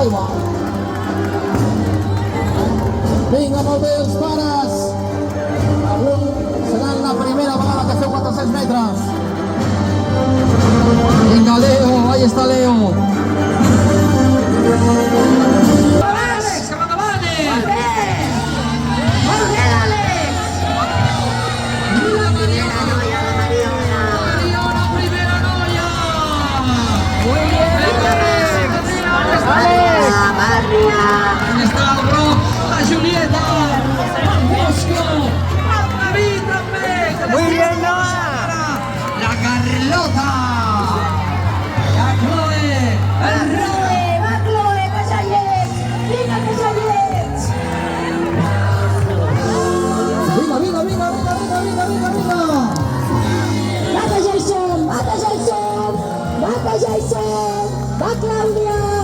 Ahí va. Vinga, molt bé els pares. Avui serà la primera vegada que feu 400 metres. Vinga, Leo, ahí está Leo. Ahí está el Broc, la Julieta, Bosco, David també. Muy bien, Noah. La Carlota, la Chloe, el Roy. Va, Chloe, que ja hi ets! Vinga, que ja hi ets! Vinga, vinga, vinga, vinga, vinga, vinga, vinga, vinga. Va, que ja hi som! Va, que ja hi som! Va, que ja hi som! Va, Clàudia!